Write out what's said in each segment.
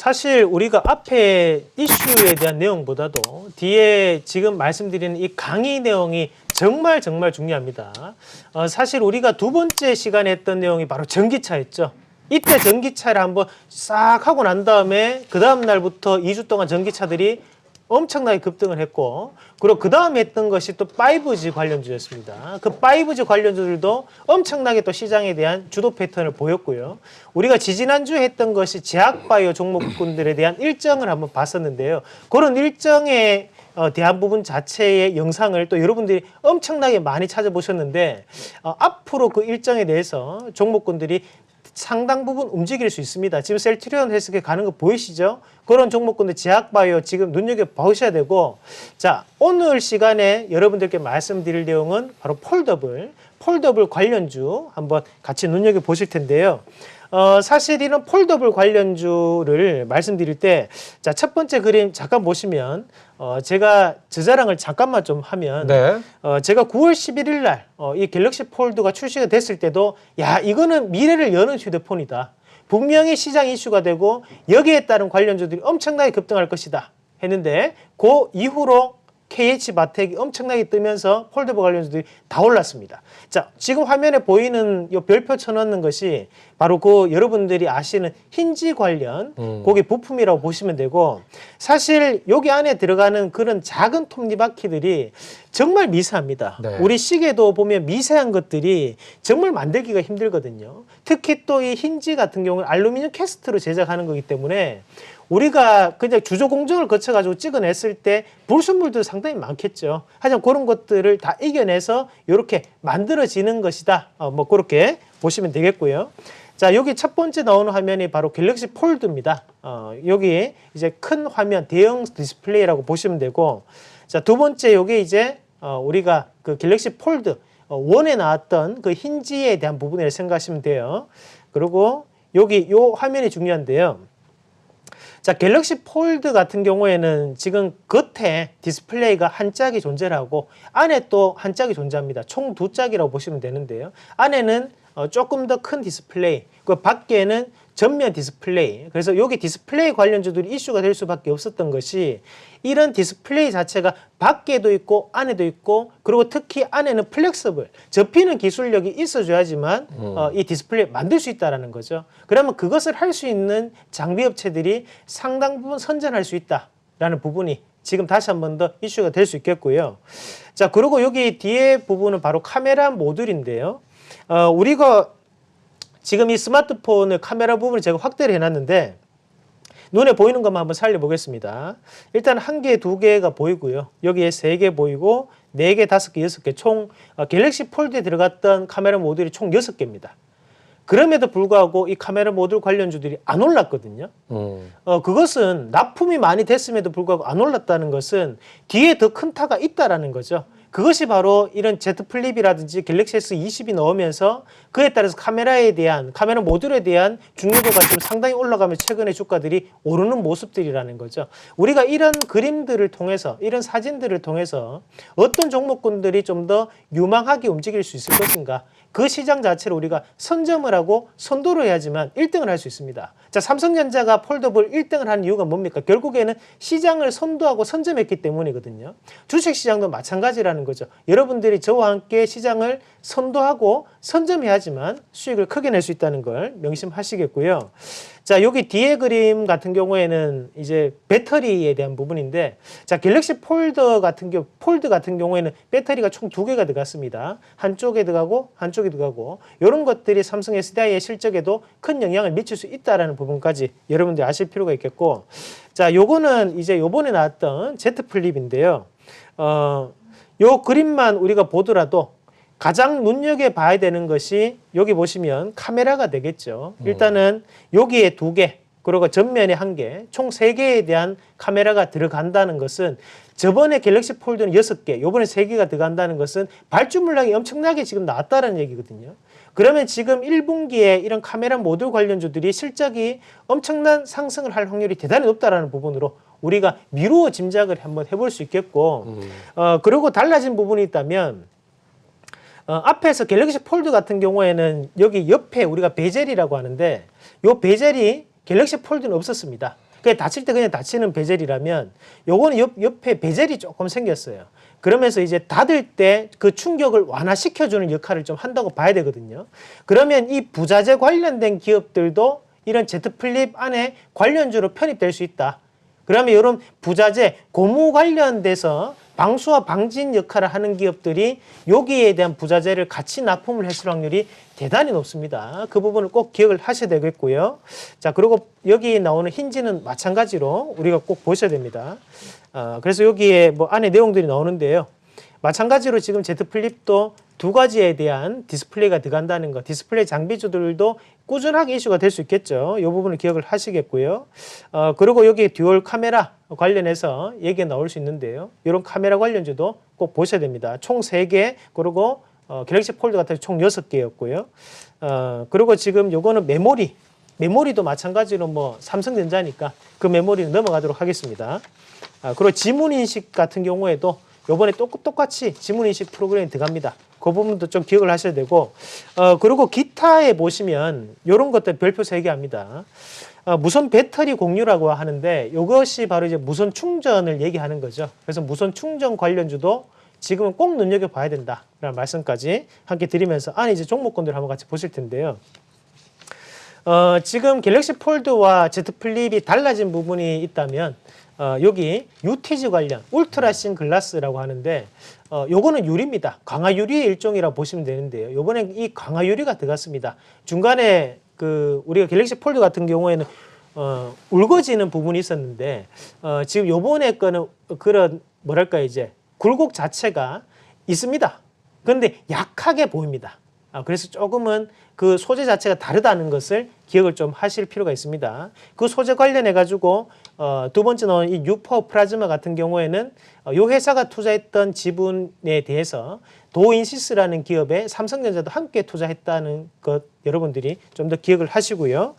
사실 우리가 앞에 이슈에 대한 내용보다도 뒤에 지금 말씀드리는 이 강의 내용이 정말 중요합니다. 사실 우리가 두 번째 시간에 했던 내용이 바로 전기차였죠. 이때 전기차를 한번 싹 하고 난 다음에 그 다음 날부터 2주 동안 전기차들이 엄청나게 급등을 했고, 그리고 그 다음에 했던 것이 또 5G 관련주였습니다. 그 5G 관련주들도 엄청나게 또 시장에 대한 주도 패턴을 보였고요. 우리가 지지난주에 했던 것이 제약바이오 종목군들에 대한 일정을 한번 봤었는데요. 그런 일정에 대한 부분 자체의 영상을 또 여러분들이 엄청나게 많이 찾아보셨는데, 앞으로 그 일정에 대해서 종목군들이 상당 부분 움직일 수 있습니다. 지금 셀트리온 헬스케어 가는 거 보이시죠? 그런 종목군들 제약바이오 지금 눈여겨보셔야 되고, 자, 오늘 시간에 여러분들께 말씀드릴 내용은 바로 폴더블 관련주 한번 같이 눈여겨보실 텐데요. 사실 이런 폴더블 관련주를 말씀드릴 때, 자, 첫 번째 그림 잠깐 보시면, 제가 저 자랑을 잠깐만 좀 하면, 네. 제가 9월 11일 날, 이 갤럭시 폴드가 출시가 됐을 때도, 야, 이거는 미래를 여는 휴대폰이다. 분명히 시장 이슈가 되고, 여기에 따른 관련주들이 엄청나게 급등할 것이다. 했는데, 그 이후로 KH바텍이 엄청나게 뜨면서 폴더블 관련주들이 다 올랐습니다. 자, 지금 화면에 보이는 이 별표 쳐넣는 것이 바로 그 여러분들이 아시는 힌지 관련 고기 부품이라고 보시면 되고, 사실 여기 안에 들어가는 그런 작은 톱니바퀴들이 정말 미세합니다. 네. 우리 시계도 보면 미세한 것들이 정말 만들기가 힘들거든요. 특히 또 이 힌지 같은 경우는 알루미늄 캐스트로 제작하는 거기 때문에 우리가 그냥 주조 공정을 거쳐가지고 찍어냈을 때 불순물도 상당히 많겠죠. 하지만 그런 것들을 다 이겨내서 이렇게 만들어지는 것이다. 뭐 그렇게 보시면 되겠고요. 자, 여기 첫 번째 나오는 화면이 바로 갤럭시 폴드입니다. 여기 이제 큰 화면, 대형 디스플레이라고 보시면 되고, 자, 두 번째 여기 이제 우리가 그 갤럭시 폴드 원에 나왔던 그 힌지에 대한 부분을 생각하시면 돼요. 그리고 여기 요 화면이 중요한데요. 자, 갤럭시 폴드 같은 경우에는 지금 겉에 디스플레이가 한 짝이 존재를 하고 안에 또 한 짝이 존재합니다. 총 두 짝이라고 보시면 되는데요. 안에는 조금 더 큰 디스플레이, 그 밖에는 전면 디스플레이. 그래서 여기 디스플레이 관련주들이 이슈가 될 수밖에 없었던 것이 이런 디스플레이 자체가 밖에도 있고 안에도 있고, 그리고 특히 안에는 플렉서블, 접히는 기술력이 있어줘야지만 이 디스플레이 만들 수 있다는 거죠. 그러면 그것을 할 수 있는 장비 업체들이 상당 부분 선전할 수 있다라는 부분이 지금 다시 한 번 더 이슈가 될 수 있겠고요. 자, 그리고 여기 뒤에 부분은 바로 카메라 모듈인데요. 우리가 지금 이 스마트폰의 카메라 부분을 제가 확대를 해놨는데 눈에 보이는 것만 한번 살려보겠습니다. 일단 한 개, 두 개가 보이고요. 여기에 세 개 보이고, 네 개, 다섯 개, 여섯 개, 총 갤럭시 폴드에 들어갔던 카메라 모듈이 총 6개입니다. 그럼에도 불구하고 이 카메라 모듈 관련주들이 안 올랐거든요. 그것은 납품이 많이 됐음에도 불구하고 안 올랐다는 것은 뒤에 더 큰 타가 있다라는 거죠. 그것이 바로 이런 Z 플립이라든지 갤럭시 S20이 나오면서 그에 따라서 카메라 모듈에 대한 중요도가 지금 상당히 올라가면서 최근에 주가들이 오르는 모습들이라는 거죠. 우리가 이런 그림들을 통해서, 이런 사진들을 통해서 어떤 종목군들이 좀 더 유망하게 움직일 수 있을 것인가, 그 시장 자체를 우리가 선점을 하고 선도를 해야지만 1등을 할 수 있습니다. 자, 삼성전자가 폴더블 1등을 한 이유가 뭡니까? 결국에는 시장을 선도하고 선점했기 때문이거든요. 주식시장도 마찬가지라는 거죠. 여러분들이 저와 함께 시장을 선도하고 선점해야지만 수익을 크게 낼 수 있다는 걸 명심하시겠고요. 자, 여기 뒤에 그림 같은 경우에는 이제 배터리에 대한 부분인데, 자, 갤럭시 폴드 같은 경우에는 배터리가 총 2개가 들어갔습니다. 한쪽에 들어가고 한쪽에 들어가고, 이런 것들이 삼성 SDI의 실적에도 큰 영향을 미칠 수 있다라는 부분까지 여러분들이 아실 필요가 있겠고, 자, 요거는 이제 요번에 나왔던 Z 플립인데요. 요 그림만 우리가 보더라도 가장 눈여겨봐야 되는 것이 여기 보시면 카메라가 되겠죠. 일단은 여기에 2개, 그리고 전면에 1개, 총 3개에 대한 카메라가 들어간다는 것은, 저번에 갤럭시 폴드는 6개, 요번에 3개가 들어간다는 것은 발주 물량이 엄청나게 지금 나왔다는 얘기거든요. 그러면 지금 1분기에 이런 카메라 모듈 관련주들이 실적이 엄청난 상승을 할 확률이 대단히 높다라는 부분으로 우리가 미루어 짐작을 한번 해볼 수 있겠고, 그리고 달라진 부분이 있다면, 앞에서 갤럭시 폴드 같은 경우에는 여기 옆에 우리가 베젤이라고 하는데, 요 베젤이 갤럭시 폴드는 없었습니다. 그냥 다칠 때 그냥 다치는 베젤이라면 요거는 옆에 베젤이 조금 생겼어요. 그러면서 이제 닫을 때 그 충격을 완화시켜주는 역할을 좀 한다고 봐야 되거든요. 그러면 이 부자재 관련된 기업들도 이런 Z 플립 안에 관련주로 편입될 수 있다. 그러면 이런 부자재, 고무 관련돼서 방수와 방진 역할을 하는 기업들이 여기에 대한 부자재를 같이 납품을 했을 확률이 대단히 높습니다. 그 부분을 꼭 기억을 하셔야 되겠고요. 자, 그리고 여기 나오는 힌지는 마찬가지로 우리가 꼭 보셔야 됩니다. 그래서 여기에 뭐 안에 내용들이 나오는데요. 마찬가지로 지금 Z 플립도 두 가지에 대한 디스플레이가 들어간다는 거, 디스플레이 장비주들도 꾸준하게 이슈가 될 수 있겠죠. 이 부분을 기억을 하시겠고요. 그리고 여기 듀얼 카메라 관련해서 얘기가 나올 수 있는데요. 이런 카메라 관련주도 꼭 보셔야 됩니다. 총 3개, 그리고 갤럭시 폴드 같은 총 6개였고요. 그리고 지금 요거는 메모리도 마찬가지로 뭐 삼성전자니까 그 메모리는 넘어가도록 하겠습니다. 그리고 지문인식 같은 경우에도 요번에 똑같이 지문인식 프로그램이 들어갑니다. 그 부분도 좀 기억을 하셔야 되고, 그리고 기타에 보시면 이런 것들 별표 3개 합니다. 무선 배터리 공유라고 하는데 이것이 바로 이제 무선 충전을 얘기하는 거죠. 그래서 무선 충전 관련주도 지금은 꼭 눈여겨봐야 된다라는 말씀까지 함께 드리면서 안에 이제 종목군들 한번 같이 보실 텐데요. 지금 갤럭시 폴드와 Z 플립이 달라진 부분이 있다면 여기 UTG 관련 울트라신 글라스라고 하는데 요거는 유리입니다. 강화 유리의 일종이라고 보시면 되는데요. 요번에 이 강화 유리가 들어갔습니다. 중간에 그 우리가 갤럭시 폴드 같은 경우에는 울거지는 부분이 있었는데 지금 요번에 거는 그런 뭐랄까 이제 굴곡 자체가 있습니다. 그런데 약하게 보입니다. 그래서 조금은 그 소재 자체가 다르다는 것을 기억을 좀 하실 필요가 있습니다. 그 소재 관련해 가지고 두 번째 나온 이 유퍼 플라즈마 같은 경우에는 이 회사가 투자했던 지분에 대해서 도인시스라는 기업에 삼성전자도 함께 투자했다는 것 여러분들이 좀 더 기억을 하시고요.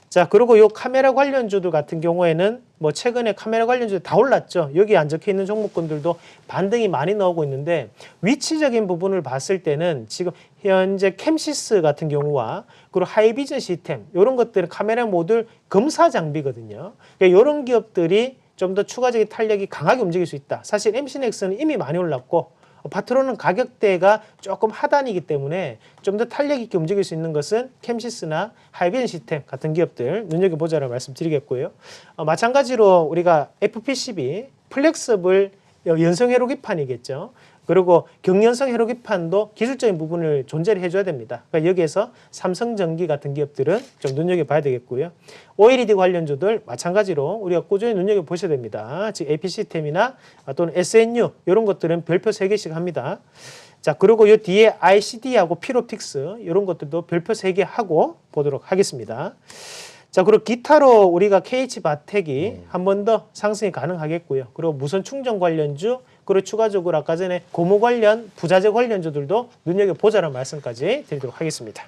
자, 그리고 요 카메라 관련주들 같은 경우에는 뭐 최근에 카메라 관련주들 다 올랐죠. 여기 안 적혀 있는 종목군들도 반등이 많이 나오고 있는데 위치적인 부분을 봤을 때는 지금 현재 캠시스 같은 경우와 그리고 하이비전 시스템 이런 것들은 카메라 모듈 검사 장비거든요. 그러니까 이런 기업들이 좀 더 추가적인 탄력이 강하게 움직일 수 있다. 사실 MC넥스는 이미 많이 올랐고 파트론은 가격대가 조금 하단이기 때문에 좀 더 탄력 있게 움직일 수 있는 것은 캠시스나 하이비전 시스템 같은 기업들 눈여겨보자라고 말씀드리겠고요. 마찬가지로 우리가 FPCB, 플렉서블 연성 회로기판이겠죠. 그리고 경연성 회로기판도 기술적인 부분을 존재를 해줘야 됩니다. 그러니까 여기에서 삼성전기 같은 기업들은 좀 눈여겨봐야 되겠고요. OLED 관련주들 마찬가지로 우리가 꾸준히 눈여겨보셔야 됩니다. 즉 AP 시스템이나 또는 SNU 이런 것들은 별표 3개씩 합니다. 자, 그리고 이 뒤에 ICD하고 필옵틱스 이런 것들도 별표 3개 하고 보도록 하겠습니다. 자, 그리고 기타로 우리가 KH바텍이 한 번 더 상승이 가능하겠고요. 그리고 무선 충전 관련주, 그리고 추가적으로 아까 전에 고무 관련, 부자재 관련주들도 눈여겨보자는 말씀까지 드리도록 하겠습니다.